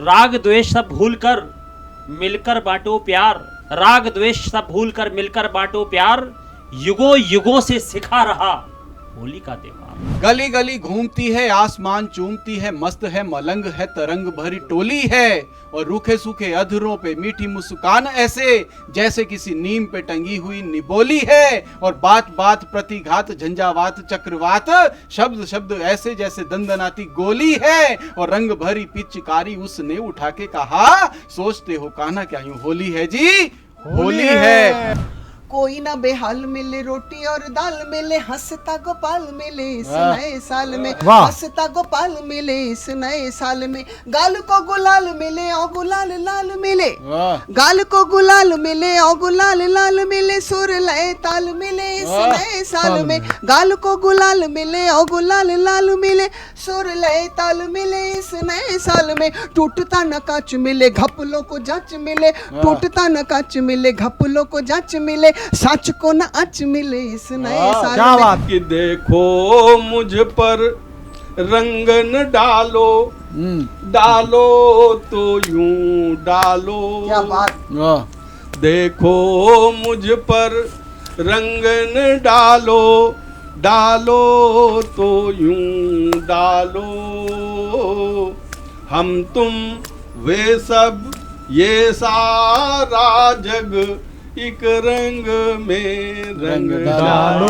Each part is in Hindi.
राग द्वेष सब भूल कर मिलकर बांटो प्यार, राग द्वेष सब भूल कर मिलकर बांटो प्यार, युगों युगों से सिखा रहा होली का त्योहार। गली गली घूमती है, आसमान चूमती है, मस्त है मलंग है, तरंग भरी टोली है, और रूखे सूखे अधरों पे मीठी मुस्कान ऐसे जैसे किसी नीम पे टंगी हुई निबोली है, और बात बात प्रतिघात झंझावात चक्रवात, शब्द शब्द ऐसे जैसे दंदनाती गोली है, और रंग भरी पिचकारी उसने उठा के कहा, सोचते हो कान्हा क्या यूं होली है जी, होली है। कोई ना बेहाल मिले, रोटी और दाल मिले, हंसता गोपाल मिले इस नए साल में, हंसता गोपाल मिले इस नए साल में, गाल को गुलाल मिले और गुलाल लाल मिले, गाल को गुलाल मिले और गुलाल लाल मिले, सुर लय ताल मिले इस नए साल में, गाल को गुलाल मिले और गुलाल लाल मिले, सुर लय ताल मिले इस नए साल में, टूटता न कांच मिले, घपलों को जांच मिले, टूटता न कांच मिले, घपलों को जांच मिले, सच को न अच मिले इस नए साल में। बात कि देखो मुझ पर रंग न डालो, डालो तो यूं डालो, क्या बात। देखो मुझ पर रंग न डालो, डालो तो यूं डालो, हम तुम वे सब ये सारा जग एक रंग में रंग डालो।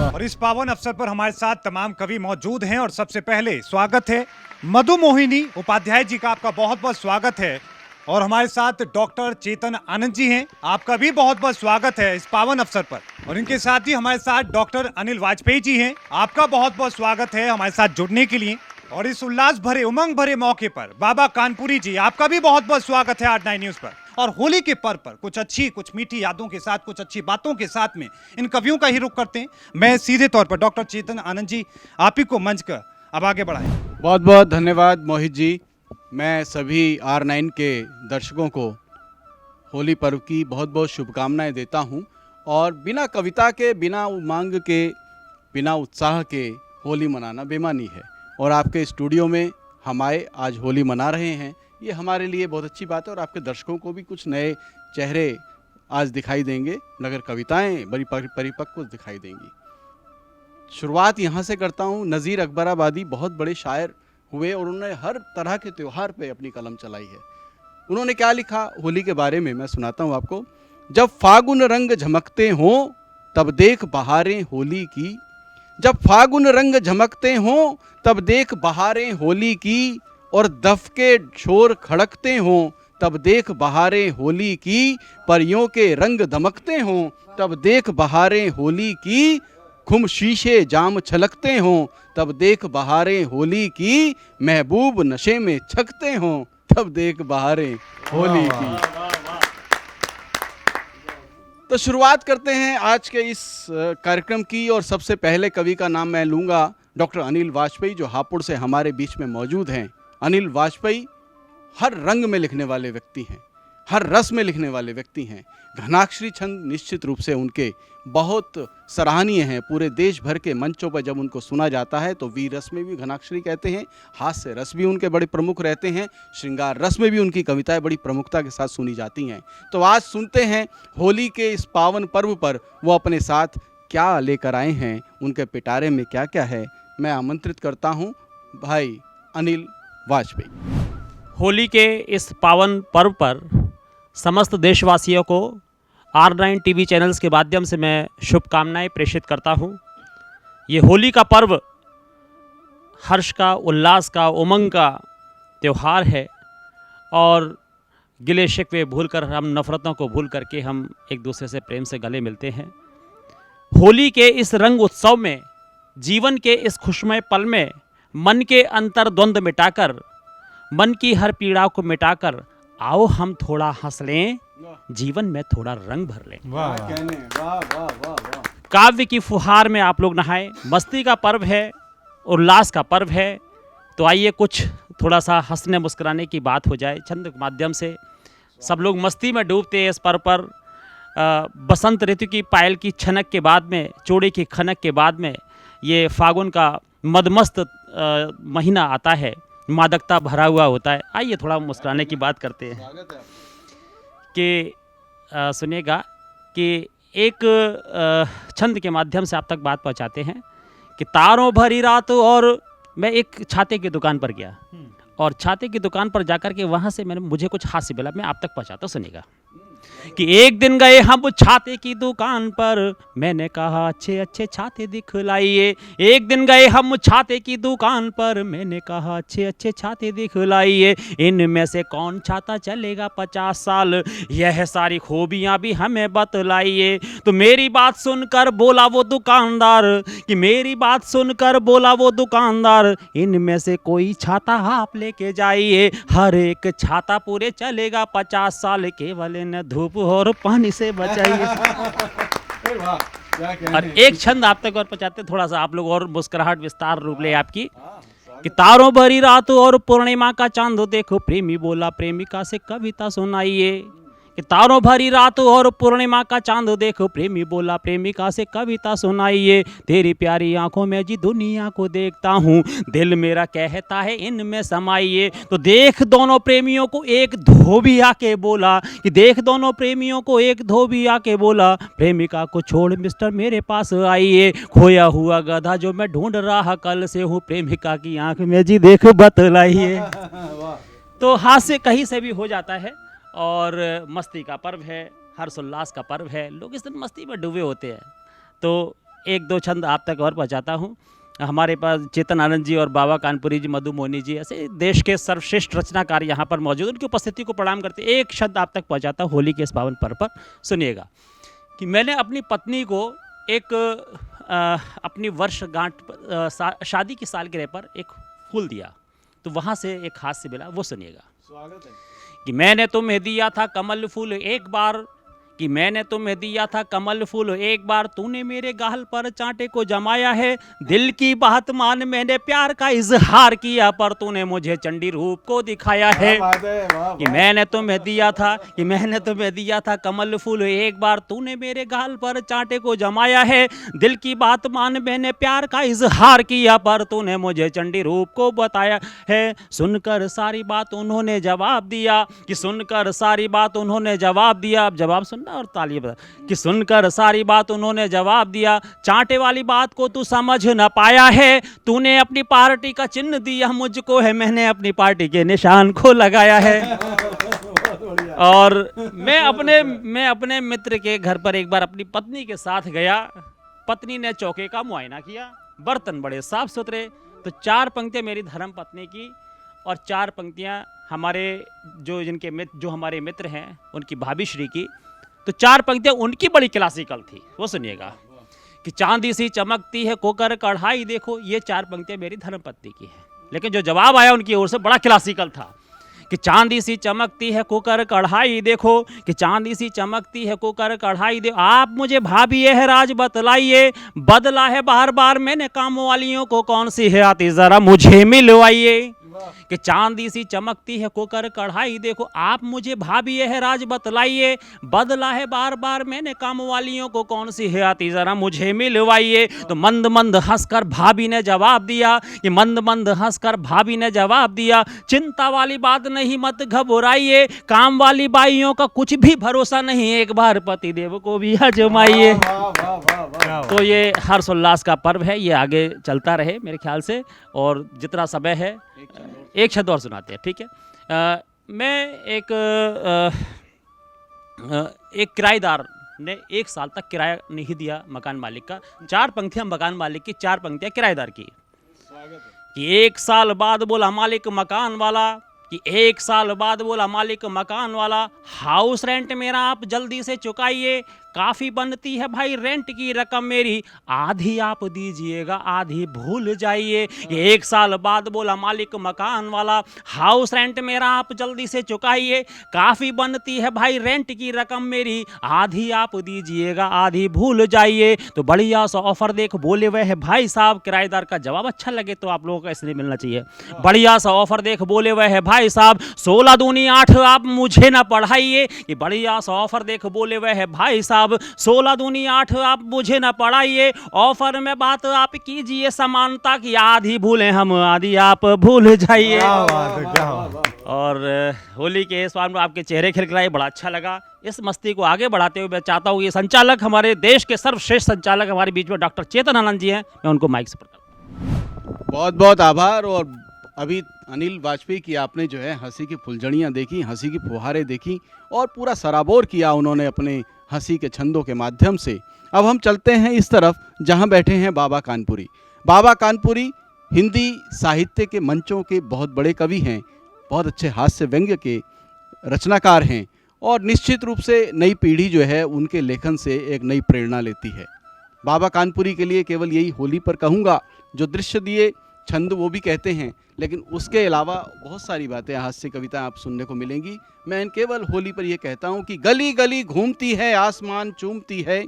और इस पावन अवसर पर हमारे साथ तमाम कवि मौजूद हैं, और सबसे पहले स्वागत है मधु मोहिनी उपाध्याय जी का, आपका बहुत बहुत स्वागत है। और हमारे साथ डॉक्टर चेतन आनंद जी हैं, आपका भी बहुत बहुत स्वागत है इस पावन अवसर पर। और इनके साथ ही हमारे साथ डॉक्टर अनिल वाजपेयी जी हैं, आपका बहुत बहुत स्वागत है हमारे साथ जुड़ने के लिए। और इस उल्लास भरे उमंग भरे मौके पर बाबा कानपुरी जी, आपका भी बहुत बहुत स्वागत है आज 9 न्यूज़ पर। और होली के पर्व पर कुछ अच्छी कुछ मीठी यादों के साथ, कुछ अच्छी बातों के साथ में इन कवियों का ही रुख करते हैं। मैं सीधे तौर पर डॉक्टर चेतन आनंद जी, आप ही को मंच कर अब आगे बढ़ाएं। बहुत बहुत धन्यवाद मोहित जी। मैं सभी R9 के दर्शकों को होली पर्व की बहुत बहुत शुभकामनाएं देता हूं। और बिना कविता के, बिना उमंग के, बिना उत्साह के होली मनाना बेमानी है। और आपके स्टूडियो में हम आए, आज होली मना रहे हैं, ये हमारे लिए बहुत अच्छी बात है। और आपके दर्शकों को भी कुछ नए चेहरे आज दिखाई देंगे, नगर कविताएं बड़ी परिपक्व दिखाई देंगी। शुरुआत यहाँ से करता हूँ। नज़ीर अकबराबादी बहुत बड़े शायर हुए और उन्होंने हर तरह के त्यौहार पे अपनी कलम चलाई है। उन्होंने क्या लिखा होली के बारे में, मैं सुनाता हूँ आपको। जब फागुन रंग झमकते हों तब देख बहारें होली की, जब फागुन रंग झमकते हों तब देख बहारें होली की, और दफके शोर खड़कते हों तब देख बहारें होली की, परियों के रंग दमकते हों तब देख बहारें होली की, खुम शीशे जाम छलकते हों तब देख बहारें होली की, महबूब नशे में छकते हों तब देख बहारें होली की। तो शुरुआत करते हैं आज के इस कार्यक्रम की। और सबसे पहले कवि का नाम मैं लूँगा डॉक्टर अनिल वाजपेयी, जो हापुड़ से हमारे बीच में मौजूद हैं। अनिल वाजपेयी हर रंग में लिखने वाले व्यक्ति हैं, हर रस में लिखने वाले व्यक्ति हैं। घनाक्षरी छंद निश्चित रूप से उनके बहुत सराहनीय हैं। पूरे देश भर के मंचों पर जब उनको सुना जाता है तो वीर रस में भी घनाक्षरी कहते हैं, हास्य रस भी उनके बड़े प्रमुख रहते हैं, श्रृंगार रस में भी उनकी कविताएं बड़ी प्रमुखता के साथ सुनी जाती हैं। तो आज सुनते हैं होली के इस पावन पर्व पर वो अपने साथ क्या लेकर आए हैं, उनके पिटारे में क्या क्या है। मैं आमंत्रित करता हूँ भाई अनिल वाजपेयी। होली के इस पावन पर्व पर समस्त देशवासियों को R9 टीवी चैनल्स के माध्यम से मैं शुभकामनाएं प्रेषित करता हूं। ये होली का पर्व हर्ष का, उल्लास का, उमंग का त्यौहार है, और गिले शिकवे भूलकर, हम नफ़रतों को भूल करके हम एक दूसरे से प्रेम से गले मिलते हैं। होली के इस रंग उत्सव में, जीवन के इस खुशमय पल में, मन के अंतर द्वंद्व मिटाकर, मन की हर पीड़ा को मिटाकर, आओ हम थोड़ा हंस लें, जीवन में थोड़ा रंग भर लें। वाह कहने, वाह वाह वाह वाह। काव्य की फुहार में आप लोग नहाएं। मस्ती का पर्व है, उल्लास का पर्व है, तो आइए कुछ थोड़ा सा हंसने मुस्कुराने की बात हो जाए। छंद के माध्यम से सब लोग मस्ती में डूबते हैं इस पर्व पर। बसंत ऋतु की पायल की छनक के बाद में, चूड़ी की खनक के बाद में, ये फागुन का मदमस्त महीना आता है, मादकता भरा हुआ होता है। आइए थोड़ा मुस्कुराने की बात करते हैं कि सुनिएगा कि एक छंद के माध्यम से आप तक बात पहुंचाते हैं कि तारों भरी रात, और मैं एक छाते की दुकान पर गया और छाते की दुकान पर जाकर के वहाँ से मुझे कुछ हास्य मिला, मैं आप तक पहुँचाता हूँ, सुनिएगा कि एक दिन गए हम छाते की दुकान पर, मैंने कहा अच्छे अच्छे छाते दिखलाइए। एक दिन गए हम छाते की दुकान पर, मैंने कहा अच्छे अच्छे छाते दिखलाइए। इनमें से कौन छाता चलेगा 50 साल, यह सारी खूबियां भी हमें बतलाइए। तो मेरी बात सुनकर बोला वो दुकानदार, कि मेरी बात सुनकर बोला वो दुकानदार, इनमें से कोई छाता आप लेके जाइए। हर एक छाता पूरे चलेगा 50 साल, केवल इन धूप और पानी से बचाइए। और एक छंद आप तक और पहुंचाते, थोड़ा सा आप लोग और मुस्कुराहट विस्तार रूप ले आपकी, कि तारों भरी रात और पूर्णिमा का चांद देखो, प्रेमी बोला प्रेमिका से कविता सुनाइए। कि तारों भरी रात और पूर्णिमा का चांद देखो, प्रेमी बोला प्रेमिका से कविता सुनाइए। तेरी प्यारी आंखों में जी दुनिया को देखता हूँ, दिल मेरा कहता है इनमें समाइए। तो देख दोनों प्रेमियों को एक धोबी आके बोला, कि देख दोनों प्रेमियों को एक धोबी आके बोला, प्रेमिका को छोड़ मिस्टर मेरे पास आइए। खोया हुआ गधा जो मैं ढूंढ रहा कल से हूँ, प्रेमिका की आंख में जी देख बतलाइए। तो हास्य कहीं से भी हो जाता है और मस्ती का पर्व है, हर्षोल्लास का पर्व है, लोग इस दिन मस्ती में डूबे होते हैं। तो एक दो छंद आप तक और पहुँचाता हूँ। हमारे पास चेतन आनंद जी और बाबा कानपुरी जी, मधु मोहनी जी, ऐसे देश के सर्वश्रेष्ठ रचनाकार यहाँ पर मौजूद, उनकी उपस्थिति को प्रणाम करते एक शब्द आप तक पहुँचाता हूँ होली के इस पावन पर्व पर। सुनिएगा कि मैंने अपनी पत्नी को एक अपनी वर्षगांठ शादी की सालगिरह पर एक फूल दिया, तो वहाँ से एक हास्य मिला, वो सुनिएगा। स्वागत है। कि मैंने तुम्हें दिया था कमल फूल एक बार, कि मैंने तुम्हें दिया था कमल फूल एक बार, तूने मेरे गाल पर चांटे को जमाया है। दिल की बात मान मैंने प्यार का इजहार किया, पर तूने मुझे चंडी रूप को दिखाया है। कि मैंने तुम्हें दिया था, कि मैंने तुम्हें दिया था कमल फूल एक बार, तूने मेरे गाल पर चांटे को जमाया है। दिल की बात मान मैंने प्यार का इजहार किया, पर तूने मुझे चंडी रूप को बताया है। सुनकर सारी बात उन्होंने जवाब दिया, कि सुनकर सारी बात उन्होंने जवाब दिया। अब जवाब सुनना और तालियां बजा। कि सुनकर सारी बात उन्होंने जवाब दिया, चांटे वाली बात को तू समझ न पाया है। तूने अपनी पार्टी का चिन्ह दिया मुझको है, मैंने अपनी पार्टी के निशान को लगाया है। और मैं अपने मित्र के घर पर एक बार अपनी पत्नी के साथ गया। पत्नी ने चौके का मुआयना किया, बर्तन बड़े साफ सुथरे। तो 4 पंक्तियां मेरी धर्म पत्नी की और 4 पंक्तियां हमारे जो हमारे मित्र हैं उनकी भाभी श्री की। तो 4 पंक्तियां उनकी बड़ी क्लासिकल थी, वो सुनिएगा। कि चांदी सी चमकती है कुकर कढ़ाई देखो, ये 4 पंक्तियां मेरी धर्मपत्नी की है। लेकिन जो जवाब आया उनकी ओर से बड़ा क्लासिकल था। कि चांदी सी चमकती है कुकर कढ़ाई देखो, कि चांदी सी चमकती है कुकर कढ़ाई देखो, आप मुझे भाभी यह राज बतलाइए। बदला है बार बार मैंने काम वालियों को, कौन सी है आती जरा मुझे मिलवाइए। कि चांदी सी चमकती है कुकर कढ़ाई देखो, आप मुझे भाभी यह राज बतलाइए। बदला है बार बार मैंने काम वालियों को, कौन सी है आती जरा मुझे मिलवाइए। तो मंद मंद हंसकर भाभी ने जवाब दिया, कि मंद मंद हंसकर भाभी ने जवाब दिया, चिंता वाली बात नहीं मत घबराइए। काम वाली बाइयों का कुछ भी भरोसा नहीं, एक बार पति देव को भी आजमाइए। तो ये हर्षोल्लास का पर्व है, ये आगे चलता रहे मेरे ख्याल से। और जितना समय है एक शब्द और सुनाते हैं, ठीक है। मैं एक किराएदार ने 1 साल तक किराया नहीं दिया मकान मालिक का। 4 पंक्तियां मकान मालिक की, 4 पंक्तियां किराएदार की। कि 1 साल बाद बोला मालिक मकान वाला, कि 1 साल बाद बोला मालिक मकान वाला, हाउस रेंट मेरा आप जल्दी से चुकाइए। काफ़ी बनती है भाई रेंट की रकम मेरी, आधी आप दीजिएगा आधी भूल जाइए। 1 साल बाद बोला मालिक मकान वाला, हाउस रेंट मेरा आप जल्दी से चुकाइए। काफ़ी बनती है भाई रेंट की रकम मेरी, आधी आप दीजिएगा आधी भूल जाइए। तो बढ़िया सा ऑफर देख बोले वह है भाई साहब। किराएदार का जवाब अच्छा लगे तो आप लोगों को इसलिए मिलना चाहिए। बढ़िया सा ऑफर देख बोले वह है भाई साहब, 16 दूनी 8 आप मुझे ना पढ़ाइए। कि बढ़िया सा ऑफर देख बोले वह है भाई साहब, अब 16 दूनी 8 आप मुझे न पढ़ाइए, ऑफर में बात आप कीजिए, समानता की आधी भूलें हम आधी आप भूल जाइए। और होली के इस बार में आपके चेहरे खिलखिलाए, बड़ा अच्छा लगा। इस मस्ती को आगे बढ़ाते हुए मैं चाहता हूँ, ये संचालक हमारे देश के सर्वश्रेष्ठ संचालक हमारे बीच में डॉक्टर चेतन आनंद जी हैं, मैं उनको माइक से बहुत बहुत आभार। और अभी अनिल वाजपेयी की आपने जो है हंसी की फुलझड़ियाँ देखी, हंसी की फुहारें देखी और पूरा सराबोर किया उन्होंने अपने हंसी के छंदों के माध्यम से। अब हम चलते हैं इस तरफ जहां बैठे हैं बाबा कानपुरी। बाबा कानपुरी हिंदी साहित्य के मंचों के बहुत बड़े कवि हैं, बहुत अच्छे हास्य व्यंग्य के रचनाकार हैं और निश्चित रूप से नई पीढ़ी जो है उनके लेखन से एक नई प्रेरणा लेती है। बाबा कानपुरी के लिए केवल यही होली पर कहूँगा, जो दृश्य दिए छंद वो भी कहते हैं, लेकिन उसके अलावा बहुत सारी बातें हास्य कविता आप सुनने को मिलेंगी। मैं केवल होली पर यह कहता हूँ कि गली गली घूमती है आसमान चूमती है,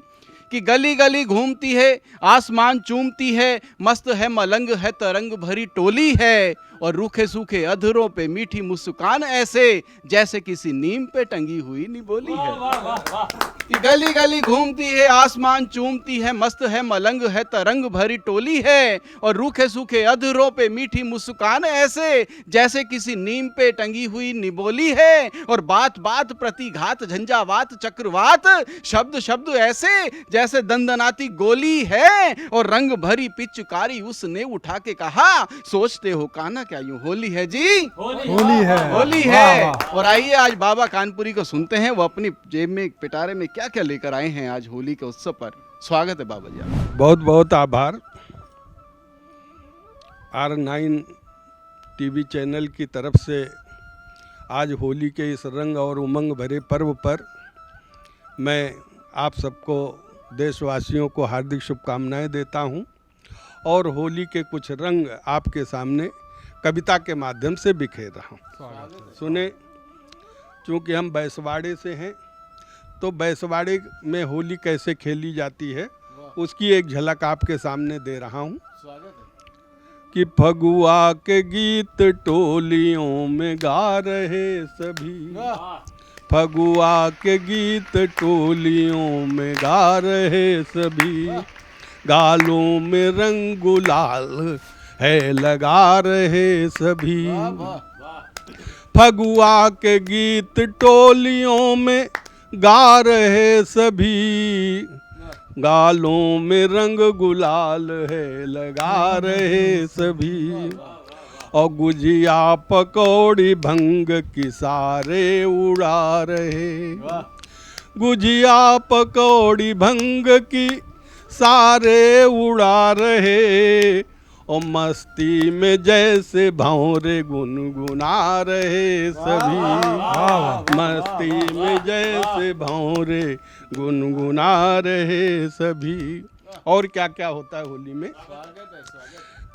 कि गली गली घूमती है आसमान चूमती है, मस्त है मलंग है तरंग भरी टोली है, और रूखे सूखे अधरों पे मीठी मुस्कान ऐसे जैसे किसी नीम पे टंगी हुई निबोली है। कि गली गली घूमती है आसमान चूमती है, मस्त है मलंग है तरंग भरी टोली है, और रूखे सूखे अधरों पे मीठी मुस्कान ऐसे जैसे किसी नीम पे टंगी हुई निबोली है, और बात बात प्रतिघात झंझावात चक्रवात, शब्द शब्द ऐसे जैसे दंदनाती गोली है, और रंग भरी पिचकारी उसने उठा के कहा, सोचते हो काना क्या यूं होली है जी, होली है। और आइए आज बाबा कानपुरी को सुनते हैं, वो अपनी जेब में पिटारे में क्या क्या लेकर आए हैं आज होली के उत्सव पर। स्वागत है बाबा जी आपका। बहुत बहुत आभार। R9 टीवी चैनल की तरफ से आज होली के इस रंग और उमंग भरे पर्व पर मैं आप सबको देशवासियों को हार्दिक शुभकामनाएं देता हूं और होली के कुछ रंग आपके सामने कविता के माध्यम से बिखेर रहा हूं। सुने, चूँकि हम बैसवाड़े से हैं तो बैसवाड़े में होली कैसे खेली जाती है उसकी एक झलक आपके सामने दे रहा हूं। कि फगुआ के गीत टोलियों में गा रहे सभी, फगुआ के गीत टोलियों में गा रहे सभी, गालों में रंग गुलाल है लगा रहे सभी। फगुआ के गीत टोलियों में गा रहे सभी, गालों में रंग गुलाल है लगा रहे सभी, और गुजिया पकौड़ी भंग की सारे उड़ा रहे, गुजिया पकौड़ी भंग की सारे उड़ा रहे, और मस्ती में जैसे भौरे गुनगुना रहे सभी, मस्ती में जैसे भौरे गुनगुना रहे सभी। और क्या क्या होता है होली में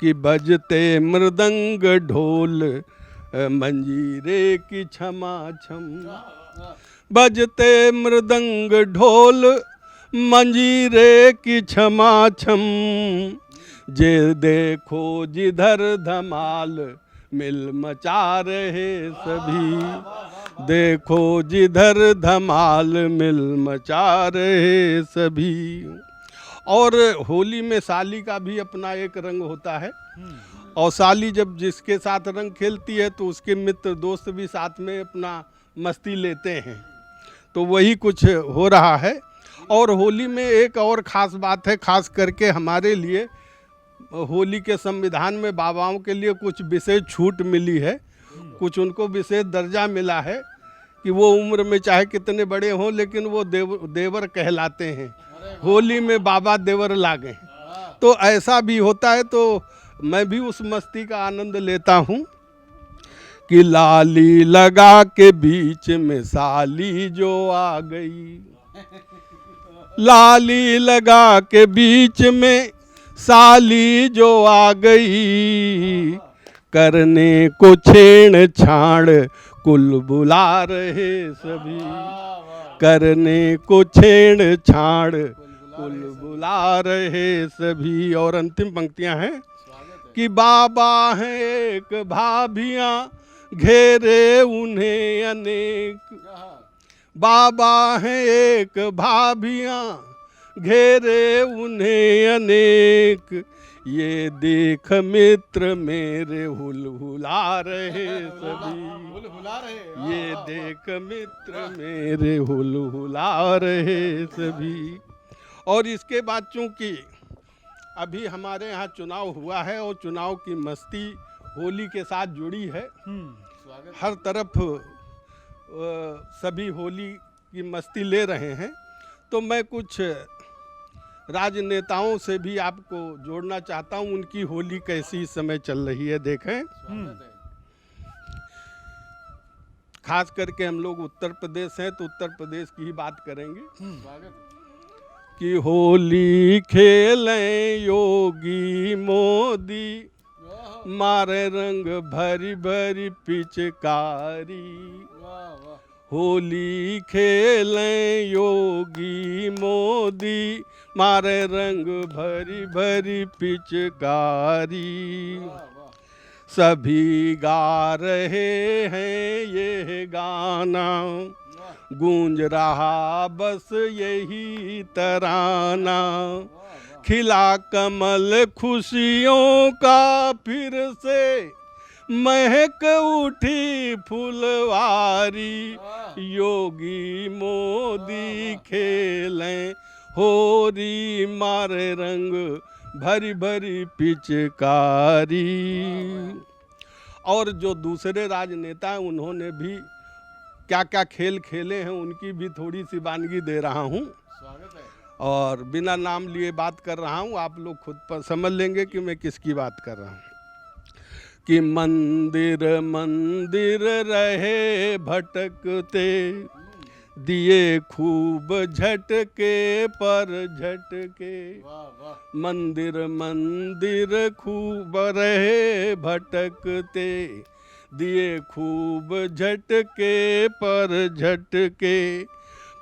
कि बजते मृदंग ढोल मंजीरे की छमा छम, बजते मृदंग ढोल मंजीरे की छमा छम, जे देखो जिधर धमाल मिल मचा रहे सभी, देखो जिधर धमाल मिल मचा रहे सभी। और होली में साली का भी अपना एक रंग होता है, और साली जब जिसके साथ रंग खेलती है तो उसके मित्र दोस्त भी साथ में अपना मस्ती लेते हैं, तो वही कुछ हो रहा है। और होली में एक और ख़ास बात है, खास करके हमारे लिए होली के संविधान में बाबाओं के लिए कुछ विशेष छूट मिली है, कुछ उनको विशेष दर्जा मिला है कि वो उम्र में चाहे कितने बड़े हों लेकिन वो देवर कहलाते हैं। होली में बाबा देवर लागे, तो ऐसा भी होता है। तो मैं भी उस मस्ती का आनंद लेता हूँ कि लाली लगा के बीच में साली जो आ गई, लाली लगा के बीच में साली जो आ गई, करने को छेड़ छाड़ कुल बुला रहे सभी, करने को छेड़ छाड़ कुल बुला रहे सभी। और अंतिम पंक्तियां हैं कि बाबा हैं एक भाभियां घेरे उन्हें अनेक, बाबा हैं एक, भाभियाँ घेरे उन्हें अनेक। ये देख मित्र मेरे हुलहुला रहे सभी, ये देख मित्र मेरे हुलहुला रहे सभी। और इसके बाद चूंकि अभी हमारे यहाँ चुनाव हुआ है और चुनाव की मस्ती होली के साथ जुड़ी है, हर तरफ सभी होली की मस्ती ले रहे हैं, तो मैं कुछ राजनेताओं से भी आपको जोड़ना चाहता हूं। उनकी होली कैसी इस समय चल रही है देखें। खास करके हम लोग उत्तर प्रदेश हैं तो उत्तर प्रदेश की ही बात करेंगे कि होली खेलें योगी मोदी, मारे रंग भरी भरी पिचकारी। होली खेलें योगी मोदी, मारे रंग भरी भरी पिचकारी। सभी गा रहे हैं ये गाना, गूंज रहा बस यही तराना। खिला कमल खुशियों का फिर से, महक उठी फुलवारी। योगी मोदी खेलें होरी, मारे रंग भरी भरी पिचकारी। और जो दूसरे राजनेता हैं उन्होंने भी क्या क्या खेल खेले हैं उनकी भी थोड़ी सी वानगी दे रहा हूँ। और बिना नाम लिए बात कर रहा हूँ, आप लोग खुद पर समझ लेंगे कि मैं किसकी बात कर रहा हूँ। कि मंदिर मंदिर रहे भटकते, दिए खूब झटके पर झटके। मंदिर मंदिर खूब रहे भटकते, दिए खूब झटके पर झटके।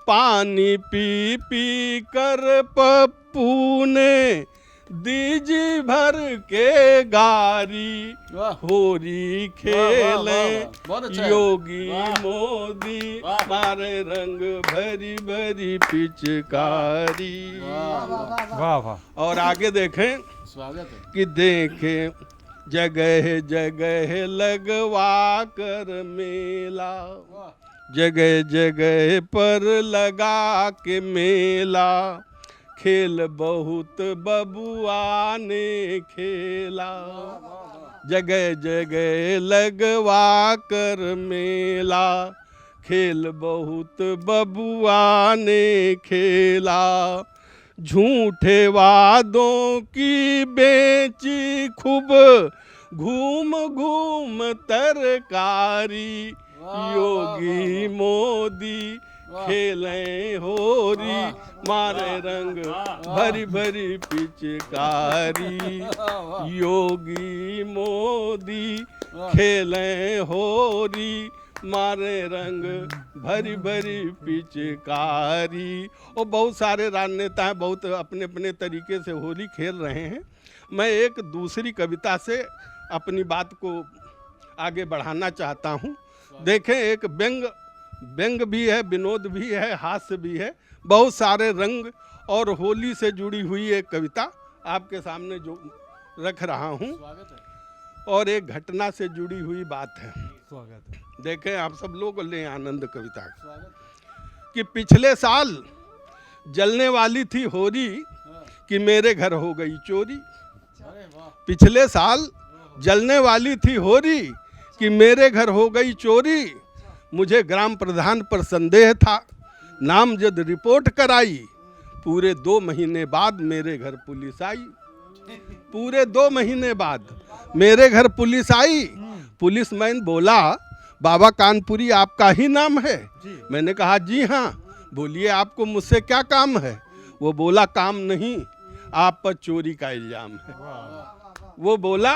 पानी पी पी कर पप्पू ने दीजी भर के गारी। होरी खेलें योगी मोदी, मारे रंग भरी भरी पिचकारी। वाह वाह। और आगे देखें कि देखें जगह जगह लगवा कर मेला, जगह जगह पर लगा के मेला। खेल बहुत बबुआ ने खेला, जगह जगह लगवा कर मेला। खेल बहुत बबुआ ने खेला। झूठे वादों की बेची खूब, घूम घूम तरकारी। योगी मोदी खेलें होरी, मारे रंग भरी भरी पिचकारी। योगी मोदी खेलें होरी, मारे रंग भरी भरी पिचकारी। और बहुत सारे राजनेता हैं, बहुत अपने अपने तरीके से होली खेल रहे हैं। मैं एक दूसरी कविता से अपनी बात को आगे बढ़ाना चाहता हूँ। देखें, एक व्यंग भी है, विनोद भी है, हास्य भी है, बहुत सारे रंग और होली से जुड़ी हुई एक कविता आपके सामने जो रख रहा हूँ। और एक घटना से जुड़ी हुई बात है। देखें, आप सब लोग ले आनंद कविता कि पिछले साल जलने वाली थी होरी, कि मेरे घर हो गई चोरी। पिछले साल जलने वाली थी होरी, कि मेरे घर हो गई चोरी। मुझे ग्राम प्रधान पर संदेह था, नामजद रिपोर्ट कराई। पूरे 2 महीने बाद मेरे घर पुलिस आई। पूरे 2 महीने बाद मेरे घर पुलिस आई। पुलिसमैन बोला, बाबा कानपुरी आपका ही नाम है? मैंने कहा जी हाँ। बोलिए, आपको मुझसे क्या काम है? वो बोला, काम नहीं, आप पर चोरी का इल्जाम है। वो बोला,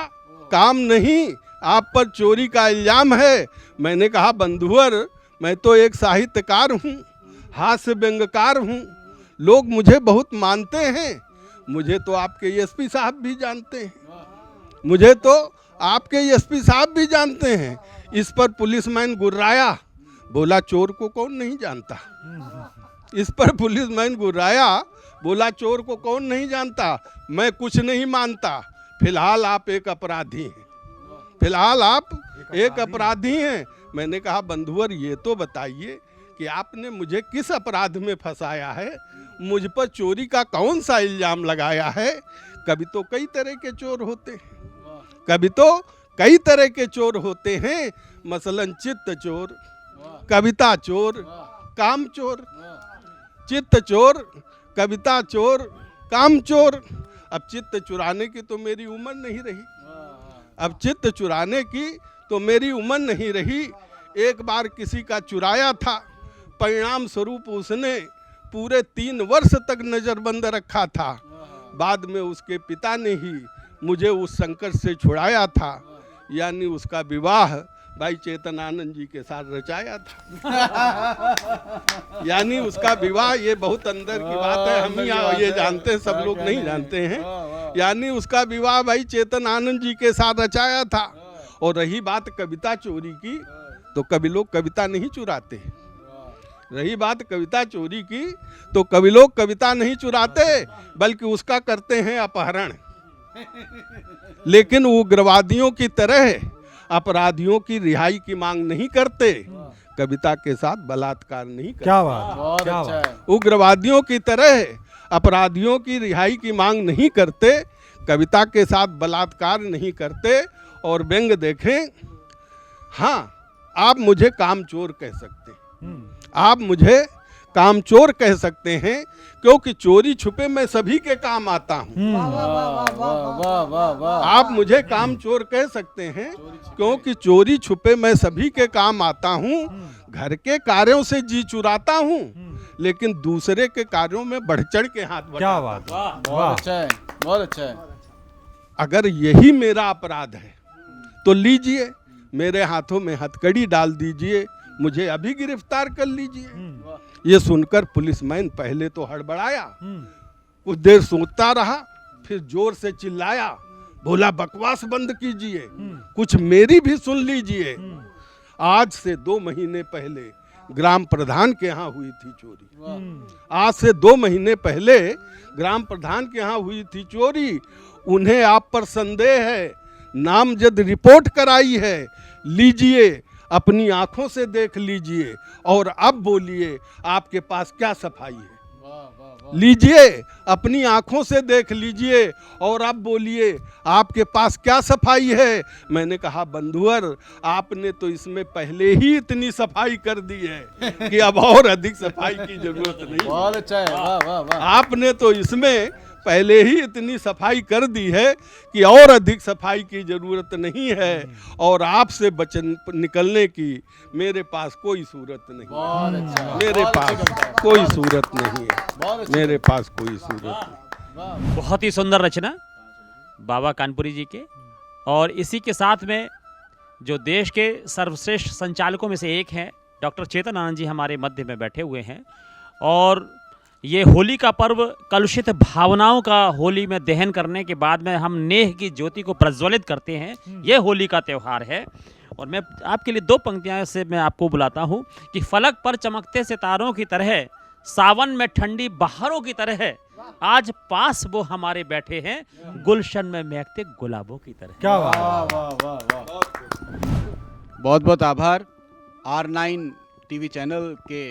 काम नहीं, आप पर चोरी का इल्जाम है। मैंने कहा, बंधुअर, मैं तो एक साहित्यकार हूँ, हास्य व्यंग्यकार हूँ, लोग मुझे बहुत मानते हैं। मुझे तो आपके एसपी साहब भी जानते हैं, मुझे तो आपके एसपी साहब भी जानते हैं। इस पर पुलिसमैन गुर्राया, बोला चोर को कौन नहीं जानता। इस पर पुलिसमैन गुर्राया, बोला चोर को कौन नहीं जानता, मैं कुछ नहीं मानता, फिलहाल आप एक अपराधी हैं, फिलहाल आप एक अपराधी हैं। मैंने कहा बंधुवर ये तो बताइए कि आपने मुझे किस अपराध में फंसाया है, मुझ पर चोरी का कौन सा इल्जाम लगाया है। कभी तो कई तरह के चोर होते हैं, कभी तो कई तरह के चोर होते हैं, मसलन चित्त चोर, कविता चोर, काम चोर। चित्त चोर, कविता चोर, काम चोर। अब चित्त चुराने की तो मेरी उम्र नहीं रही, अब चित्त चुराने की तो मेरी उम्र नहीं रही। एक बार किसी का चुराया था, परिणाम स्वरूप उसने पूरे 3 वर्ष तक नजरबंद रखा था। बाद में उसके पिता ने ही मुझे उस संकट से छुड़ाया था, यानी उसका विवाह भाई चेतनानंद जी के साथ रचाया था। यानी उसका विवाह, ये बहुत अंदर की बात है, हम ही ये जानते हैं, सब लोग नहीं जानते हैं। यानी उसका विवाह भाई चेतनानंद जी के साथ रचाया था। और रही बात कविता चोरी की, तो कभी लोग कविता नहीं चुराते। रही बात कविता चोरी की, तो कभी लोग कविता नहीं चुराते, बल्कि उसका करते हैं अपहरण। लेकिन उग्रवादियों की तरह अपराधियों की रिहाई की मांग नहीं करते, कविता के साथ बलात्कार नहीं करते। क्या बात, क्या बात। उग्रवादियों की तरह अपराधियों की रिहाई की मांग नहीं करते, कविता के साथ बलात्कार नहीं करते। और व्यंग देखें, हाँ आप मुझे कामचोर कह सकते हैं, आप मुझे कामचोर कह सकते हैं, क्योंकि चोरी छुपे मैं सभी के काम आता हूँ। आप मुझे कामचोर कह सकते हैं, क्योंकि चोरी छुपे मैं सभी के काम आता हूँ। घर के कार्यों से जी चुराता हूँ, लेकिन दूसरे के कार्यों में बढ़ चढ़ के हाथ बढ़ाता क्या हूँ। बात, बहुत अच्छा है, बहुत अच्छा है। अगर यही मेरा अपराध है तो लीजिए, मेरे हाथों में हथकड़ी डाल दीजिए, मुझे अभी गिरफ्तार कर लीजिए। ये सुनकर पुलिसमैन पहले तो हड़बड़ाया, कुछ देर सोचता रहा, फिर जोर से चिल्लाया, बोला बकवास बंद कीजिए, कुछ मेरी भी सुन लीजिए। आज से 2 महीने पहले ग्राम प्रधान के यहाँ हुई थी चोरी। आज से 2 महीने पहले ग्राम प्रधान के यहाँ हुई थी चोरी। उन्हें आप पर संदेह है, नामजद रिपोर्ट कराई है, लीजिए अपनी आंखों से देख लीजिए और अब बोलिए आपके पास क्या सफाई है। लीजिए अपनी आंखों से देख लीजिए और अब बोलिए आपके पास क्या सफाई है। मैंने कहा बंधुवर, आपने तो इसमें पहले ही इतनी सफाई कर दी है कि अब और अधिक सफाई की जरूरत नहीं। बहुत अच्छा है, वाह वाह वाह। आपने तो इसमें पहले ही इतनी सफाई कर दी है कि और अधिक सफाई की जरूरत नहीं है, और आपसे बचन निकलने की मेरे पास कोई सूरत नहीं है। मेरे पास कोई सूरत नहीं है, मेरे पास कोई सूरत नहीं। बहुत ही सुंदर रचना बाबा कानपुरी जी के। और इसी के साथ में जो देश के सर्वश्रेष्ठ संचालकों में से एक हैं डॉक्टर चेतन आनंद जी हमारे मध्य में बैठे हुए हैं। और ये होली का पर्व कलुषित भावनाओं का होली में दहन करने के बाद में हम नेह की ज्योति को प्रज्वलित करते हैं, ये होली का त्यौहार है। और मैं आपके लिए 2 पंक्तियां से मैं आपको बुलाता हूँ कि फलक पर चमकते सितारों की तरह, सावन में ठंडी बहारों की तरह, आज पास वो हमारे बैठे हैं, गुलशन में महकते गुलाबों की तरह। क्या बात। बहुत बहुत आभार। R9 टीवी चैनल के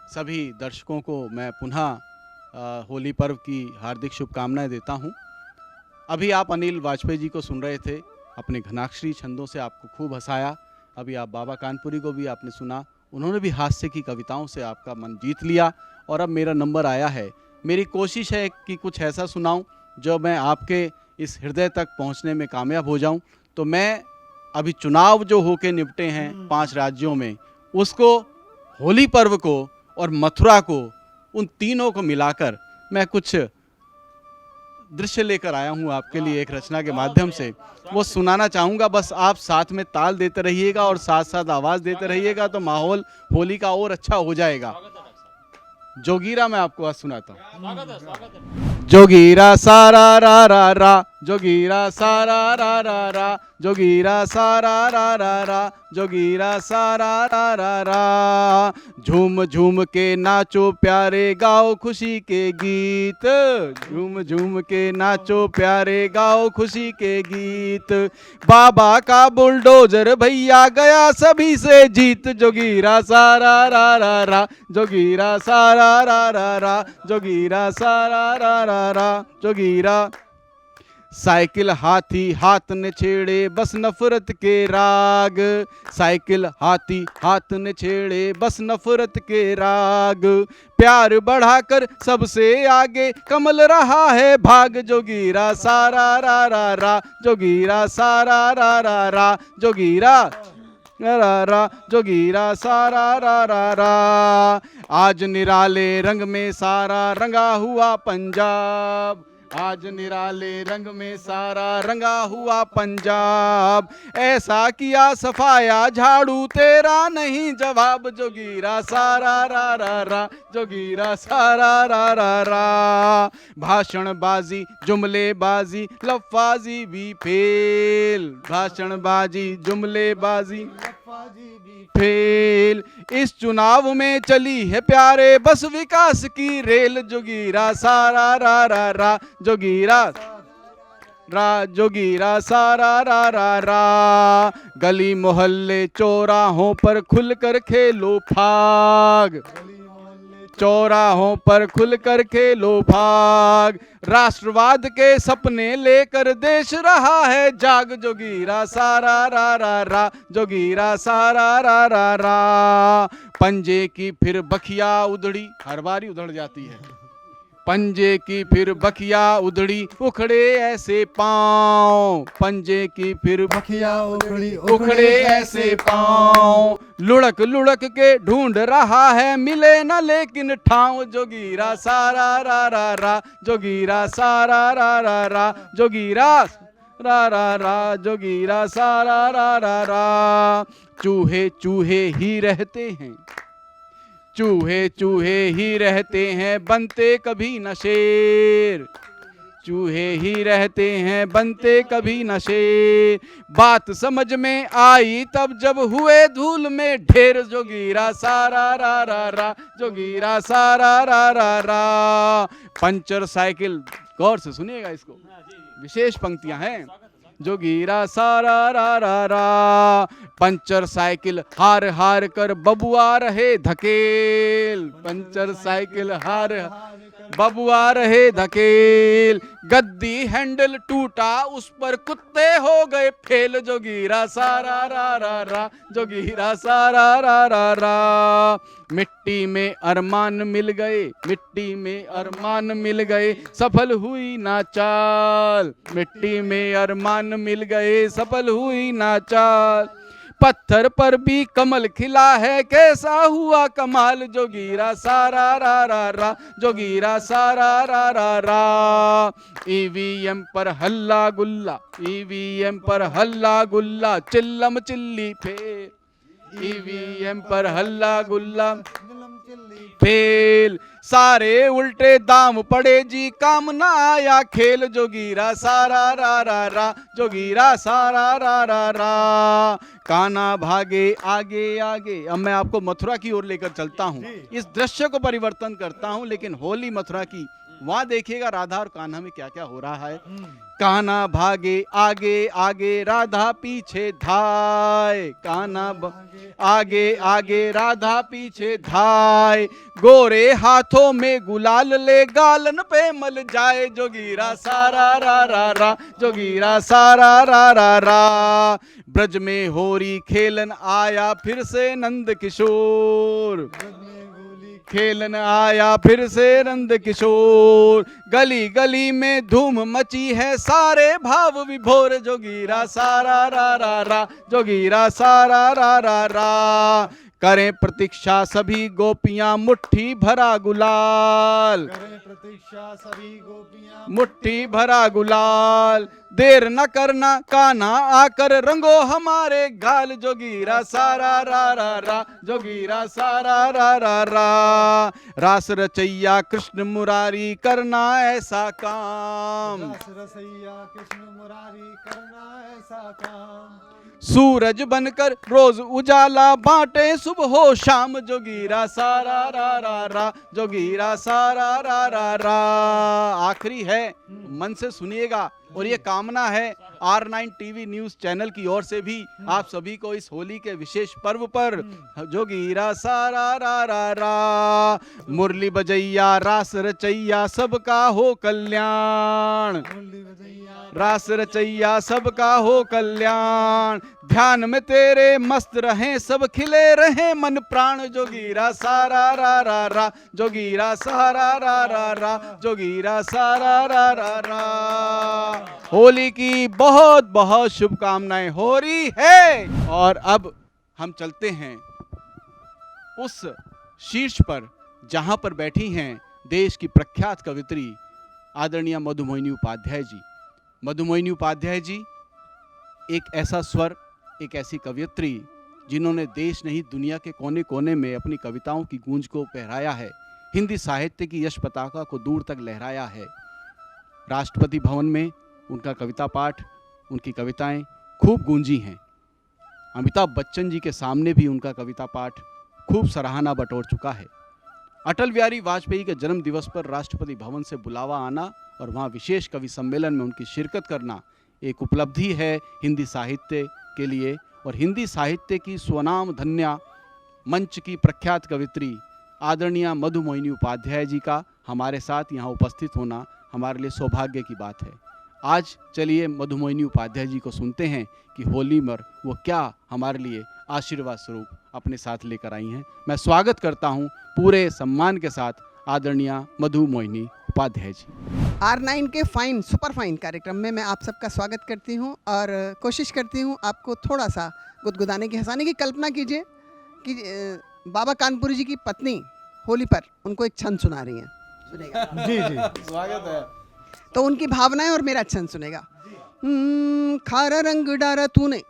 सभी दर्शकों को मैं पुनः होली पर्व की हार्दिक शुभकामनाएं देता हूं। अभी आप अनिल वाजपेयी जी को सुन रहे थे, अपने घनाक्षरी छंदों से आपको खूब हंसाया। अभी आप बाबा कानपुरी को भी आपने सुना, उन्होंने भी हास्य की कविताओं से आपका मन जीत लिया। और अब मेरा नंबर आया है, मेरी कोशिश है कि कुछ ऐसा सुनाऊं जो मैं आपके इस हृदय तक पहुंचने में कामयाब हो जाऊं। तो मैं अभी चुनाव जो होके निपटे हैं 5 राज्यों में, उसको, होली पर्व को और मथुरा को, उन तीनों को मिलाकर मैं कुछ दृश्य लेकर आया हूं आपके लिए एक रचना के माध्यम से। वो सुनाना चाहूँगा, बस आप साथ में ताल देते रहिएगा और साथ साथ आवाज़ देते रहिएगा, तो माहौल होली का और अच्छा हो जाएगा। जोगीरा मैं आपको आज सुनाता हूँ। जोगीरा सारा रा जोगीरा सारा रा जोगीरा सारा रा जोगीरा सारा रा झूम झूम के नाचो प्यारे गाओ खुशी के गीत, झूम झूम के नाचो प्यारे गाओ खुशी के गीत। बाबा का बुलडोजर भैया गया सभी से जीत, जोगीरा सारा रा जोगीरा सारा रा जोगीरा सारा रा जोगीरा। साइकिल हाथी हाथ ने छेड़े बस नफरत के राग, साइकिल हाथी हाथ ने छेड़े बस नफरत के राग। प्यार बढ़ाकर सबसे आगे कमल रहा है भाग, जोगीरा सारा रा जोगीरा सारा रा जोगीरा रा जोगीरा सारा रा। आज निराले रंग में सारा रंगा हुआ पंजाब, आज निराले रंग में सारा रंगा हुआ पंजाब। ऐसा किया सफाया झाड़ू तेरा नहीं जवाब, जोगीरा सारा रा जोगीरा सारा रा। भाषणबाजी जुमलेबाजी लफाजी भी फेल, भाषणबाजी जुमलेबाजी लफाजी भी फेल। इस चुनाव में चली है प्यारे बस विकास की रेल, जोगीरा सारा रा जोगीरा जोगीरा सारा रा। गली मोहल्ले चौराहों पर खुलकर खेलो फाग, चौराहों पर खुलकर खेलो भाग। राष्ट्रवाद के सपने लेकर देश रहा है जाग, जोगीरा सारा रा जोगीरा सारा रा। पंजे की फिर बखिया उधड़ी, हर बारी उधड़ जाती है। पंजे की फिर बखिया उधड़ी उखड़े ऐसे पांव, पंजे की फिर बखिया उखड़े ऐसे पांव। लुढ़क लुढ़क के ढूंढ रहा है मिले न लेकिन ठाव, जोगीरा सारा रा जोगीरा सारा रा जोगीरा रा जोगीरा सारा रा। चूहे चूहे ही रहते हैं, चूहे चूहे ही रहते हैं बनते कभी न शेर, चूहे ही रहते हैं बनते कभी न शेर। बात समझ में आई तब जब हुए धूल में ढेर, जोगीरा सारा रा जोगीरा सारा रा। पंचर साइकिल, गौर से सुनिएगा इसको, विशेष पंक्तियां हैं। जोगीरा सारा रा पंचर साइकिल हार हार कर बबुआ रहे धकेल, पंचर साइकिल हार बबुआ रहे धकेल। गद्दी हैंडल टूटा उस पर कुत्ते हो गए फेल, जोगीरा सारा रा जोगीरा सारा रा। मिट्टी में अरमान मिल गए, मिट्टी में अरमान मिल गए सफल हुई ना चाल, मिट्टी में अरमान मिल गए सफल हुई ना चाल। पत्थर पर भी कमल खिला है कैसा हुआ कमाल, जोगीरा सारा रा जोगीरा सारा रा। ईवीएम पर हल्ला गुल्ला, ईवीएम पर हल्ला गुल्ला चिल्लम चिल्ली फेल, ईवीएम पर हल्ला गुल्ला फेल। सारे उल्टे दाम पड़े जी काम ना आया खेल, जोगीरा सारा रा जोगीरा सारा रा। कान्हा भागे आगे आगे। अब मैं आपको मथुरा की ओर लेकर चलता हूँ, इस दृश्य को परिवर्तन करता हूँ, लेकिन होली मथुरा की, वहां देखिएगा राधा और कान्हा में क्या क्या हो रहा है। कान्हा भागे आगे आगे राधा पीछे धाय, कान्हा आगे आगे राधा पीछे धाय। गोरे हाथों में गुलाल ले गालन पे मल जाए, जोगीरा सारा रा जोगीरा सारा रा। ब्रज में होरी खेलन आया फिर से नंद किशोर, खेलन आया फिर से नंद किशोर। गली गली में धूम मची है सारे भाव विभोर, जोगीरा सारा रा जोगीरा सारा रा। करें प्रतीक्षा सभी गोपियां मुट्ठी भरा गुलाल, करें प्रतीक्षा सभी गोपियां मुट्ठी भरा गुलाल, देर न करना कान्हा आकर रंगो हमारे गाल, जोगीरा सारा रा रा रा, जोगीरा सारा रा रा रा, रास रचैया कृष्ण मुरारी करना ऐसा काम, रस रसैया कृष्ण मुरारी करना ऐसा काम, सूरज बनकर रोज उजाला बांटे सुबह हो शाम, जोगीरा सारा रा रा रा, जोगीरा सारा रा रा रा। आखिरी है, मन से सुनिएगा, और ये कामना है R9 टीवी न्यूज चैनल की ओर से भी आप सभी को इस होली के विशेष पर्व पर, जोगीरा सारा रा रा रा, मुरली बजैया रास रचैया सबका हो कल्याण, रास रचैया सबका हो कल्याण, ध्यान में तेरे मस्त रहें सब खिले रहें मन प्राण, जोगीरा सारा रा रा रा, जोगीरा सारा रा रा रा, जोगीरा सारा रा रा रा। होली की बहुत बहुत शुभकामनाएं हो रही है। और अब हम चलते हैं उस शीर्ष पर जहां पर बैठी हैं देश की प्रख्यात कवित्री आदरणीय मधुमोहिनी उपाध्याय जी। मधुमोहिनी उपाध्याय जी एक ऐसा स्वर, एक ऐसी कवियत्री जिन्होंने देश नहीं दुनिया के कोने कोने में अपनी कविताओं की गूंज को फहराया है, हिंदी साहित्य की यश पताका को दूर तक लहराया है। राष्ट्रपति भवन में उनका कविता पाठ, उनकी कविताएं खूब गूंजी हैं। अमिताभ बच्चन जी के सामने भी उनका कविता पाठ खूब सराहना बटोर चुका है। अटल बिहारी वाजपेयी के जन्म दिवस पर राष्ट्रपति भवन से बुलावा आना और वहां विशेष कवि सम्मेलन में उनकी शिरकत करना एक उपलब्धि है हिंदी साहित्य के लिए। और हिंदी साहित्य की स्वनाम धन्या मंच की प्रख्यात कवित्री आदरणीय मधुमोहिनी उपाध्याय जी का हमारे साथ यहाँ उपस्थित होना हमारे लिए सौभाग्य की बात है। आज चलिए मधुमोहिनी उपाध्याय जी को सुनते हैं कि होली पर वो क्या हमारे लिए आशीर्वाद स्वरूप अपने साथ लेकर आई हैं। मैं स्वागत करता हूं पूरे सम्मान के साथ आदरणीय मधुमोहिनी उपाध्याय जी। R9 के फाइन सुपर फाइन कार्यक्रम में मैं आप सबका स्वागत करती हूं और कोशिश करती हूं आपको थोड़ा सा गुदगुदाने की, हंसाने की। कल्पना कीजिए कि बाबा कानपुरी जी की पत्नी होली पर उनको एक छंद सुना रही हैं। सुनेगा? जी जी स्वागत है। तो उनकी भावनाएं और मेरा छंद सुनेगा। खारा रंग डारा तूने,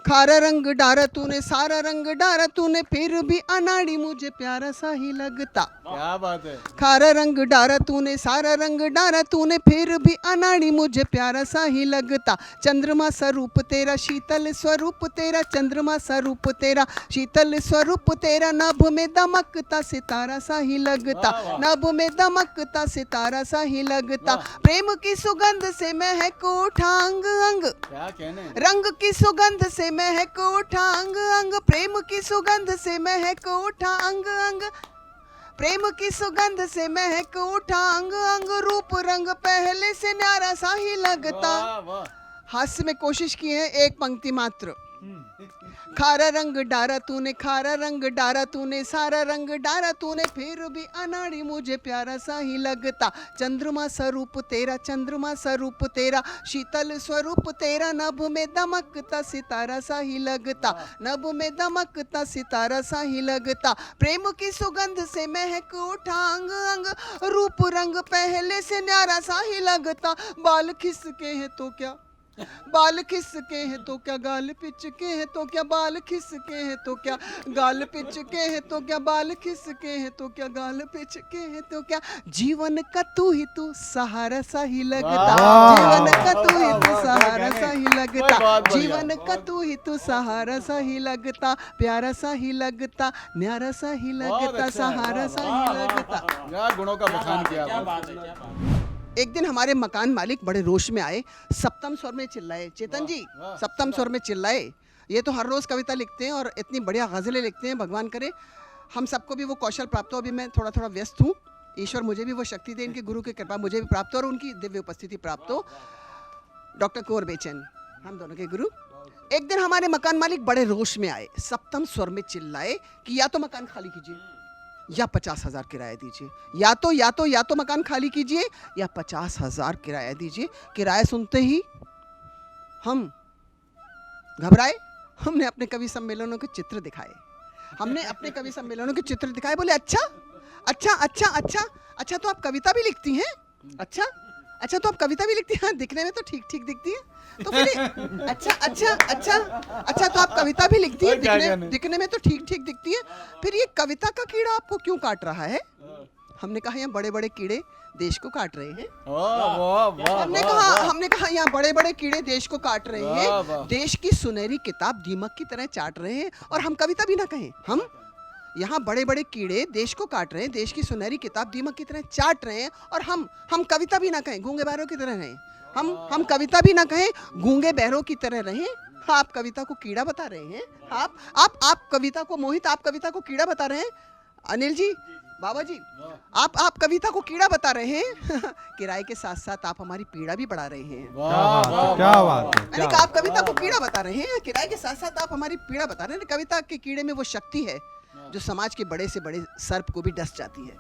खारा रंग डारा तूने, सारा रंग डारा तूने, फिर भी अनाड़ी मुझे प्यारा सा ही लगता। क्या बात है। खारा रंग डारा तूने, सारा रंग डारा तूने, फिर भी अनाड़ी मुझे प्यारा सा ही लगता। चंद्रमा स्वरूप तेरा, शीतल स्वरूप तेरा, चंद्रमा स्वरूप तेरा, शीतल स्वरूप तेरा, नभ में दमकता सितारा सा ही लगता, नभ में दमकता सितारा सा ही लगता। प्रेम की सुगंध से महक उठा अंग अंग, क्या कहने। रंग की सुगंध से महक उठा अंग अंग, प्रेम की सुगंध से महक उठा अंग अंग, प्रेम की सुगंध से महक उठा अंग अंग, रूप रंग पहले से न्यारा सा ही लगता। हास्य में कोशिश की है एक पंक्ति मात्र। खारा रंग डारा तूने, खारा रंग डारा तूने, सारा रंग डारा तूने, फिर भी अनाड़ी मुझे प्यारा सा ही लगता। चंद्रमा स्वरूप तेरा, चंद्रमा स्वरूप तेरा, शीतल स्वरूप तेरा, नभ में दमकता सितारा सा ही लगता, नभ में दमकता सितारा सा ही लगता। प्रेम की सुगंध से महक उठा अंग अंग, रूप रंग पहले से न्यारा सा ही लगता। बाल खिसके हैं तो क्या, बाल खिसके हैं तो क्या, गाल पिचके हैं तो क्या, बाल खिसके हैं तो क्या, गाल पिचके हैं तो क्या, बाल खिसके हैं तो क्या, गाल पिचके हैं तो क्या। जीवन का तू ही तू सहारा सा ही लगता, जीवन का तू ही तू सहारा सा ही लगता, जीवन का तू ही तू सहारा सा ही लगता, प्यारा सा ही लगता, न्यारा सा ही लगता, सहारा सा ही लगता। क्या गुणों का बखान किया। एक दिन हमारे मकान मालिक बड़े रोष में आए, सप्तम स्वर में चिल्लाए। चेतन जी, सप्तम स्वर में चिल्लाए। ये तो हर रोज़ कविता लिखते हैं और इतनी बढ़िया गज़लें लिखते हैं। भगवान करे हम सबको भी वो कौशल प्राप्त हो। अभी मैं थोड़ा थोड़ा व्यस्त हूँ, ईश्वर मुझे भी वो शक्ति दे, इनके गुरु की कृपा मुझे भी प्राप्त हो और उनकी दिव्य उपस्थिति प्राप्त हो। डॉक्टर कुंवर बेचैन, हम दोनों के गुरु। एक दिन हमारे मकान मालिक बड़े रोष में आए, सप्तम स्वर में चिल्लाए कि या तो मकान खाली कीजिए या 50,000 किराया दीजिए, या तो मकान खाली कीजिए या 50,000 किराया दीजिए। किराया सुनते ही हम घबराए। हमने अपने कवि सम्मेलनों के चित्र दिखाए, हमने अपने कवि सम्मेलनों के चित्र दिखाए, बोले अच्छा अच्छा अच्छा अच्छा अच्छा, तो आप कविता भी लिखती हैं? अच्छा अच्छा, तो आप कविता भी लिखती हैं? हाँ, दिखने में तो ठीक ठीक दिखती है। तो फिर अच्छा अच्छा अच्छा अच्छा, तो आप कविता भी लिखती है, दिखने में तो ठीक ठीक दिखती है, फिर ये कविता का कीड़ा आपको क्यों काट रहा है? हमने कहा यहाँ बड़े बड़े कीड़े देश को काट रहे हैं। हमने कहा यहाँ बड़े बड़े कीड़े देश को काट रहे हैं, देश की सुनहरी किताब दीमक की तरह चाट रहे हैं, और हम कविता भी ना कहें। हम यहाँ बड़े बड़े कीड़े देश को काट रहे हैं, देश की सुनहरी किताब दीमक की तरह चाट रहे हैं, और हम कविता भी ना कहें, गूंगे बहरों की तरह रहें। हम कविता भी ना कहें, गूंगे बहरों की तरह रहें। आप कविता को कीड़ा बता रहे हैं। आप कविता को, मोहित आप कविता को कीड़ा बता रहे हैं। अनिल जी, बाबा जी, आप कविता को कीड़ा बता रहे हैं। किराए के साथ साथ आप हमारी पीड़ा भी बढ़ा रहे हैं। क्या बात है। मैंने कहा आप कविता को कीड़ा बता रहे हैं, किराए के साथ साथ आप हमारी पीड़ा बता रहे हैं। कविता के कीड़े में वो शक्ति है जो समाज के बड़े से बड़े सर्प को भी डस जाती है।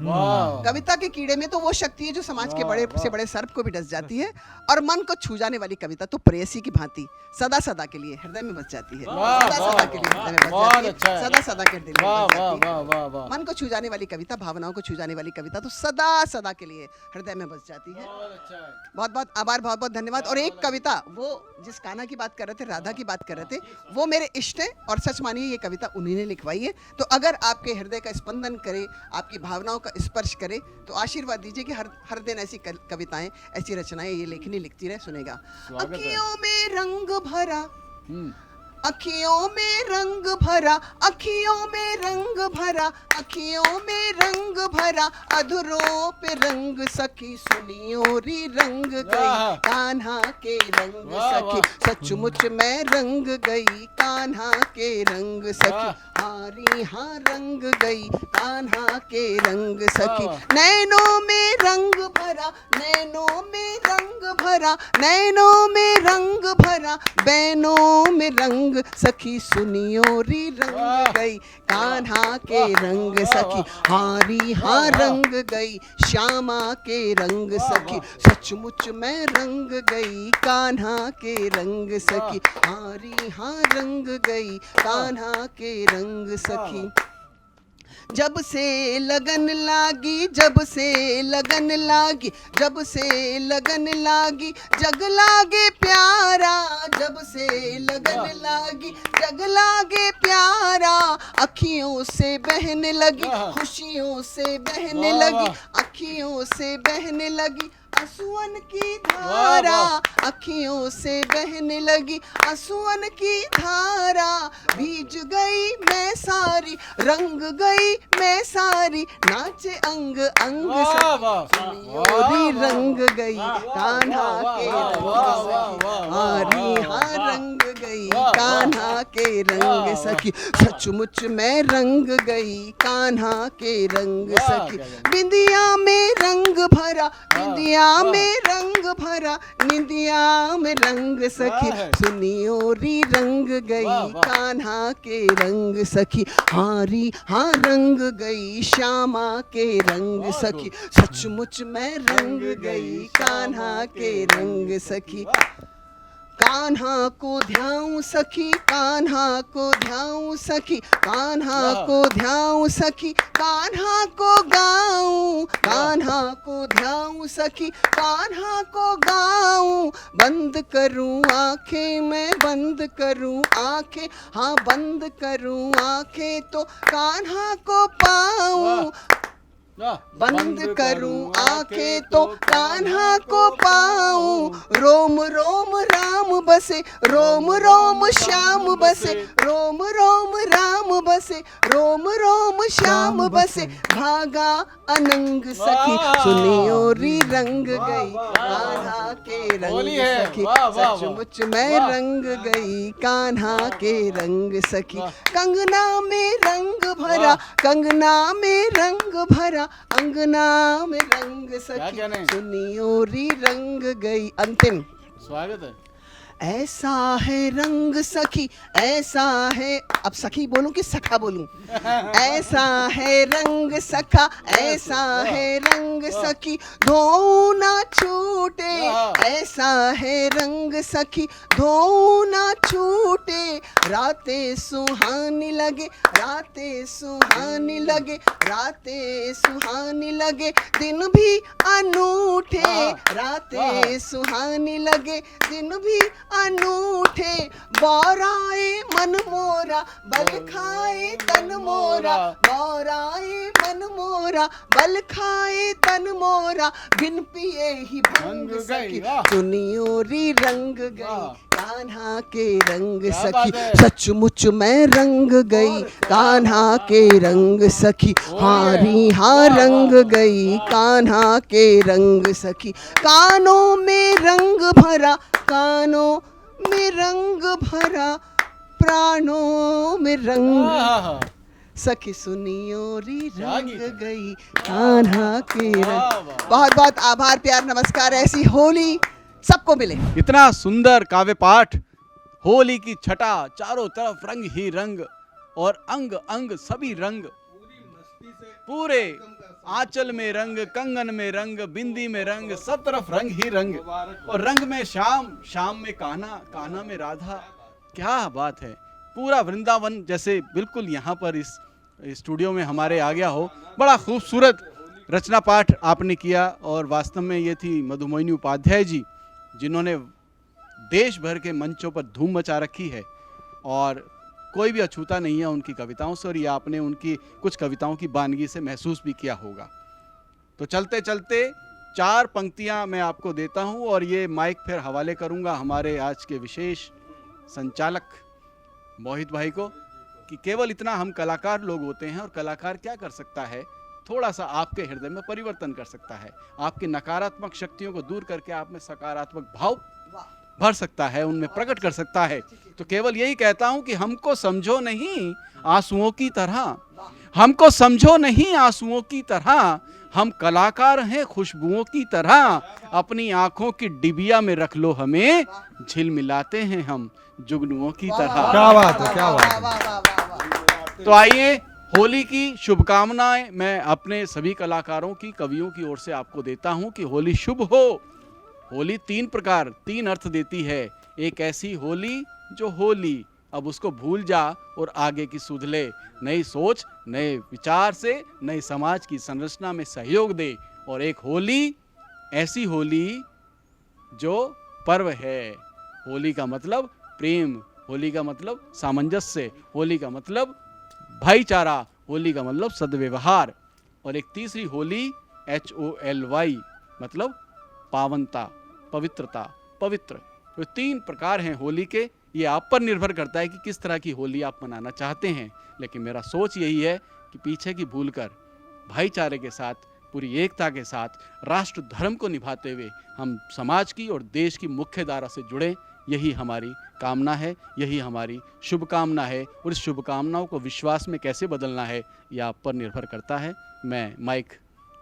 कविता के कीड़े में तो वो शक्ति है जो समाज के बड़े से बड़े सर्प को भी डस जाती है, और मन को छू जाने वाली कविता तो प्रेयसी की भांति सदा सदा के लिए हृदय में बस जाती है। सदा सदा के लिए हृदय में बस जाती है, सदा सदा के दिल में बस जाती है। मन को छू जाने वाली कविता, भावनाओं को छू जाने वाली कविता तो सदा सदा के लिए हृदय में बस जाती है। बहुत बहुत आभार, बहुत बहुत धन्यवाद। और एक कविता, वो जिस कान्हा की बात कर रहे थे, राधा की बात कर रहे थे, वो मेरे इष्ट हैं, और सच मानिए ये कविता उन्हीं ने लिखवाई है। तो अगर आपके हृदय का स्पंदन करे, आपकी भावनाओं का स्पर्श करे, तो आशीर्वाद दीजिए कि हर दिन ऐसी कविताएं, ऐसी रचनाएं ये लेखनी लिखती रहे। सुनेगा। अखियों में रंग भरा, अखियों में रंग भरा, अखियों में रंग भरा, अखियों में रंग भरा, अधरों पे रंग सखी सुनियो री रंग गई कान्हा के रंग सखी, सचमुच में रंग गई कान्हा के रंग सखी, हारी हाँ रंग गई कान्हा के रंग सखी, नैनों में रंग भरा, नैनों में रंग भरा, नैनों में रंग भरा, बैनों में रंग सखी सुनियो री रंग गई कान्हा के रंग सखी, हारी हाँ रंग गई श्यामा के रंग सखी, सचमुच में रंग गई कान्हा के रंग सखी, हारी हाँ रंग गई कान्हा के रंग सखी। जब से लगन लागी, जब से लगन लागी, जब से लगन लागी, जग लागे प्यारा, जब से लगन लागी, जग लागे प्यारा, अखियों से बहने लगी, खुशियों से बहने लगी, अखियों से बहने लगी आंसुअन की धारा, अखियों से बहने लगी आंसुअन की धारा, भीज गई मैं सारी, रंग गई मैं सारी, नाचे अंग अंग सखी रंग गई कान्हा के रंग सखी, हारी हाँ रंग गई कान्हा के रंग सखी, सचमुच में रंग गई कान्हा के रंग सखी, बिंदिया में रंग भरा, बिंदिया में रंग भरा, निंदिया में रंग सखी, सुनियो री रंग गई कान्हा के रंग सखी, हारी हाँ रंग गई श्यामा के रंग सखी, सचमुच में रंग गई कान्हा के रंग सखी। कान्हा को ध्याऊं सखी, कान्हा को ध्याऊं सखी, कान्हा को ध्याऊं सखी, कान्हा को गाऊं, कान्हा को ध्याऊं सखी, कान्हा को गाऊं, बंद करूं आंखें मैं, बंद करूं आंखें, हाँ बंद करूं आंखें तो कान्हा को पाऊं, बंद करूं आंखें तो कान्हा को पाऊं, रोम रोम राम बसे, रोम रोम श्याम बसे, रोम रोम राम बसे, रोम रोम श्याम बसे, भागा अनंग सखी, सुनियो री रंग गई कान्हा के रंग सखी, सचमुच में रंग गई कान्हा के रंग सखी, कंगना में रंग भरा, कंगना में रंग भरा, अंगना में रंग सखी, सुनियो री रंग गई। अंतिम स्वागत है। ऐसा है रंग सखी, ऐसा है, अब सखी बोलूं कि सखा बोलूं? ऐसा है रंग सखा, ऐसा है रंग सखी, धो ना छूटे। ऐसा है रंग सखी, धो ना छूटे। रातें सुहानी लगे, रातें सुहानी लगे, रातें सुहानी लगे, दिन भी अनूठे। रातें सुहानी लगे, दिन भी अनूठे। बौराए मन मोरा, बल खाए तन मोरा। बौराए मन मोरा, बल खाए तन मोरा, बिन पिए ही भंग सखी, चुनियोरी रंग गई, कान्हा के रंग सखी। सचमुच मैं रंग गई, कान्हा के रंग सखी। हारी हाँ रंग गई, कान्हा के रंग सखी। कानों में रंग भरा, कानों में रंग भरा, प्राणों में रंग सखी। सुनियोरी रंग गई, कान्हा के रंग। बहुत बहुत आभार, प्यार, नमस्कार। ऐसी होली सबको मिले। इतना सुंदर काव्य पाठ, होली की छटा, चारों तरफ रंग ही रंग और अंग अंग सभी रंग, पूरे आंचल में रंग, कंगन में रंग, बिंदी में रंग, सब तरफ रंग ही रंग। और रंग में श्याम, श्याम में कान्हा, कान्हा में राधा। क्या बात है, पूरा वृंदावन जैसे बिल्कुल यहाँ पर इस स्टूडियो में हमारे आ गया हो। बड़ा खूबसूरत रचना पाठ आपने किया और वास्तव में ये थी मधुमोहिनी उपाध्याय जी, जिन्होंने देश भर के मंचों पर धूम मचा रखी है और कोई भी अछूता नहीं है उनकी कविताओं से। और ये आपने उनकी कुछ कविताओं की बानगी से महसूस भी किया होगा। तो चलते चलते 4 पंक्तियां मैं आपको देता हूं और ये माइक फिर हवाले करूंगा हमारे आज के विशेष संचालक मोहित भाई को, कि केवल इतना हम कलाकार लोग होते हैं और कलाकार क्या कर सकता है, थोड़ा सा आपके हृदय में परिवर्तन कर सकता है, आपकी नकारात्मक शक्तियों को दूर करके आप में सकारात्मक भाव भर सकता है, उनमें प्रकट कर सकता है। तो केवल यही कहता हूं कि हमको समझो नहीं आंसुओं की तरह, हमको समझो नहीं आंसुओं की तरह, हम कलाकार हैं खुशबुओं की तरह, अपनी आंखों की डिबिया में रख लो हमें, झिलमिलाते हैं हम जुगनुओं की तरह। क्या बात है, क्या बात है। तो आइए, होली की शुभकामनाएं मैं अपने सभी कलाकारों की, कवियों की ओर से आपको देता हूं कि होली शुभ हो। होली 3 प्रकार, 3 अर्थ देती है। एक ऐसी होली जो होली, अब उसको भूल जा और आगे की सुध ले, नई सोच, नए विचार से नए समाज की संरचना में सहयोग दे। और एक होली ऐसी होली जो पर्व है। होली का मतलब प्रेम, होली का मतलब सामंजस्य, होली का मतलब भाईचारा, होली का मतलब सद्व्यवहार। और एक तीसरी होली HOLY मतलब पावनता, पवित्रता, पवित्र। तो 3 प्रकार हैं होली के। ये आप पर निर्भर करता है कि किस तरह की होली आप मनाना चाहते हैं। लेकिन मेरा सोच यही है कि पीछे की भूलकर भाईचारे के साथ, पूरी एकता के साथ, राष्ट्र धर्म को निभाते हुए हम समाज की और देश की मुख्य धारा से जुड़ें। यही हमारी कामना है, यही हमारी शुभकामना है। और इस शुभकामनाओं को विश्वास में कैसे बदलना है, यह आप पर निर्भर करता है। मैं माइक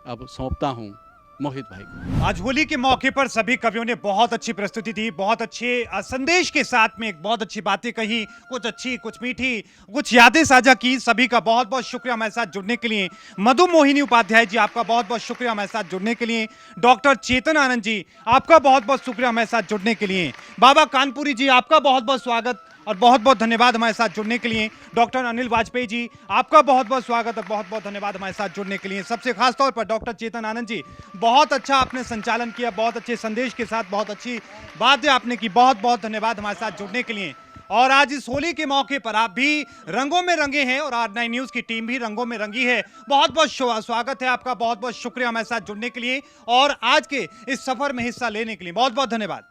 अब सौंपता हूँ मोहित भाई को। आज होली के मौके पर सभी कवियों ने बहुत अच्छी प्रस्तुति दी, बहुत अच्छे संदेश के साथ में एक बहुत अच्छी बातें कही, कुछ अच्छी, कुछ मीठी, कुछ यादें साझा की। सभी का बहुत बहुत शुक्रिया हमारे साथ जुड़ने के लिए। मधुमोहिनी उपाध्याय जी, आपका बहुत बहुत शुक्रिया हमारे साथ जुड़ने के लिए। डॉक्टर चेतन आनंद जी, आपका बहुत बहुत शुक्रिया हमारे साथ जुड़ने के लिए। बाबा कानपुरी जी, आपका बहुत बहुत स्वागत और बहुत बहुत धन्यवाद हमारे साथ जुड़ने के लिए। डॉक्टर अनिल वाजपेयी जी, आपका बहुत बहुत स्वागत और बहुत बहुत धन्यवाद हमारे साथ जुड़ने के लिए। सबसे खास तौर पर डॉक्टर चेतन आनंद जी, बहुत अच्छा आपने संचालन किया, बहुत अच्छे संदेश के साथ बहुत अच्छी बातें आपने की। बहुत बहुत धन्यवाद हमारे साथ जुड़ने के लिए। और आज इस होली के मौके पर आप भी रंगों में रंगे हैं और R9 न्यूज़ की टीम भी रंगों में रंगी है। बहुत बहुत स्वागत है आपका, बहुत बहुत शुक्रिया हमारे साथ जुड़ने के लिए और आज के इस सफर में हिस्सा लेने के लिए। बहुत बहुत धन्यवाद।